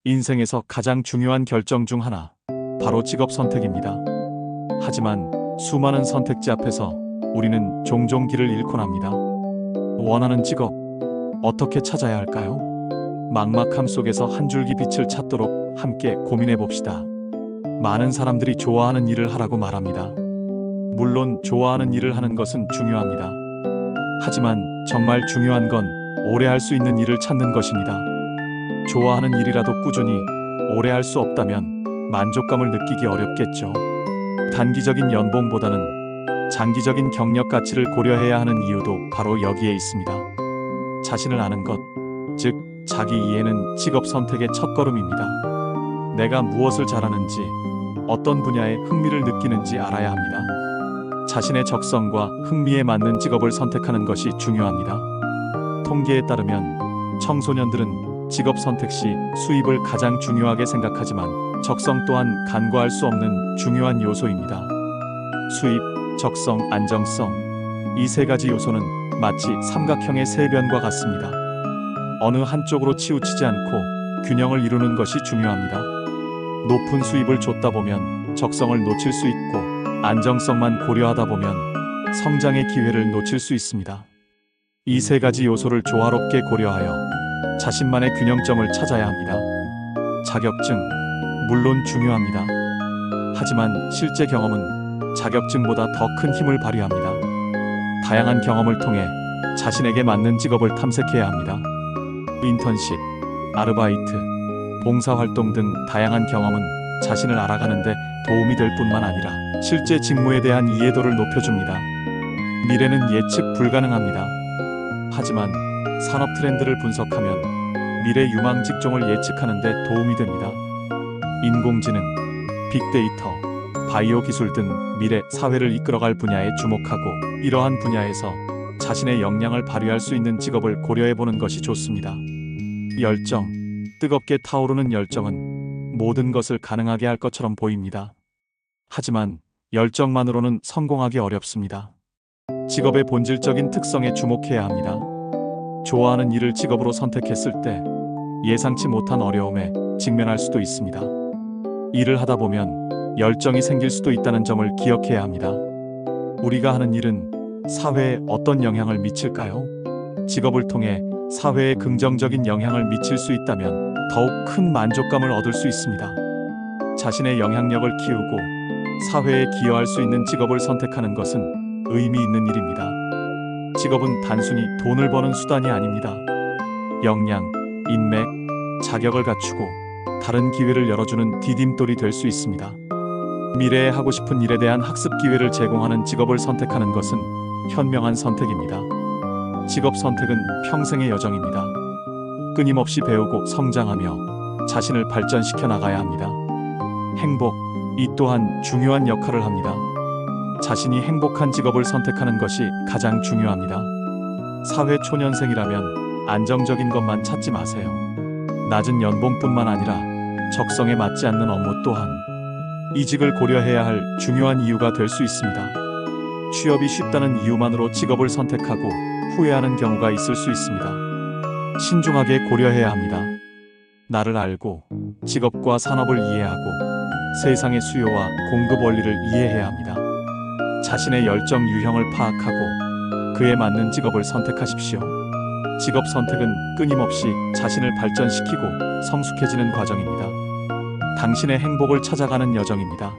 인생에서 가장 중요한 결정 중 하나, 바로 직업 선택입니다. 하지만 수많은 선택지 앞에서 우리는 종종 길을 잃곤 합니다. 원하는 직업, 어떻게 찾아야 할까요? 막막함 속에서 한 줄기 빛을 찾도록 함께 고민해 봅시다. 많은 사람들이 좋아하는 일을 하라고 말합니다. 물론 좋아하는 일을 하는 것은 중요합니다. 하지만 정말 중요한 건 오래 할 수 있는 일을 찾는 것입니다. 좋아하는 일이라도 꾸준히 오래 할 수 없다면 만족감을 느끼기 어렵겠죠. 단기적인 연봉보다는 장기적인 경력 가치를 고려해야 하는 이유도 바로 여기에 있습니다. 자신을 아는 것, 즉 자기 이해는 직업 선택의 첫걸음입니다. 내가 무엇을 잘하는지, 어떤 분야에 흥미를 느끼는지 알아야 합니다. 자신의 적성과 흥미에 맞는 직업을 선택하는 것이 중요합니다. 통계에 따르면 청소년들은 직업 선택 시 수입을 가장 중요하게 생각하지만 적성 또한 간과할 수 없는 중요한 요소입니다. 수입, 적성, 안정성, 이 세 가지 요소는 마치 삼각형의 세 변과 같습니다. 어느 한쪽으로 치우치지 않고 균형을 이루는 것이 중요합니다. 높은 수입을 쫓다 보면 적성을 놓칠 수 있고, 안정성만 고려하다 보면 성장의 기회를 놓칠 수 있습니다. 이 세 가지 요소를 조화롭게 고려하여 자신만의 균형점을 찾아야 합니다. 자격증, 물론 중요합니다. 하지만 실제 경험은 자격증보다 더 큰 힘을 발휘합니다. 다양한 경험을 통해 자신에게 맞는 직업을 탐색해야 합니다. 인턴십, 아르바이트, 봉사활동 등 다양한 경험은 자신을 알아가는 데 도움이 될 뿐만 아니라 실제 직무에 대한 이해도를 높여줍니다. 미래는 예측 불가능합니다. 하지만 산업 트렌드를 분석하면 미래 유망 직종을 예측하는 데 도움이 됩니다. 인공지능, 빅데이터, 바이오 기술 등 미래 사회를 이끌어갈 분야에 주목하고, 이러한 분야에서 자신의 역량을 발휘할 수 있는 직업을 고려해보는 것이 좋습니다. 열정, 뜨겁게 타오르는 열정은 모든 것을 가능하게 할 것처럼 보입니다. 하지만 열정만으로는 성공하기 어렵습니다. 직업의 본질적인 특성에 주목해야 합니다. 좋아하는 일을 직업으로 선택했을 때 예상치 못한 어려움에 직면할 수도 있습니다. 일을 하다 보면 열정이 생길 수도 있다는 점을 기억해야 합니다. 우리가 하는 일은 사회에 어떤 영향을 미칠까요? 직업을 통해 사회에 긍정적인 영향을 미칠 수 있다면 더욱 큰 만족감을 얻을 수 있습니다. 자신의 영향력을 키우고 사회에 기여할 수 있는 직업을 선택하는 것은 의미 있는 일입니다. 직업은 단순히 돈을 버는 수단이 아닙니다. 역량, 인맥, 자격을 갖추고 다른 기회를 열어주는 디딤돌이 될 수 있습니다. 미래에 하고 싶은 일에 대한 학습 기회를 제공하는 직업을 선택하는 것은 현명한 선택입니다. 직업 선택은 평생의 여정입니다. 끊임없이 배우고 성장하며 자신을 발전시켜 나가야 합니다. 행복, 이 또한 중요한 역할을 합니다. 자신이 행복한 직업을 선택하는 것이 가장 중요합니다. 사회 초년생이라면 안정적인 것만 찾지 마세요. 낮은 연봉뿐만 아니라 적성에 맞지 않는 업무 또한 이직을 고려해야 할 중요한 이유가 될 수 있습니다. 취업이 쉽다는 이유만으로 직업을 선택하고 후회하는 경우가 있을 수 있습니다. 신중하게 고려해야 합니다. 나를 알고 직업과 산업을 이해하고 세상의 수요와 공급 원리를 이해해야 합니다. 자신의 열정 유형을 파악하고 그에 맞는 직업을 선택하십시오. 직업 선택은 끊임없이 자신을 발전시키고 성숙해지는 과정입니다. 당신의 행복을 찾아가는 여정입니다.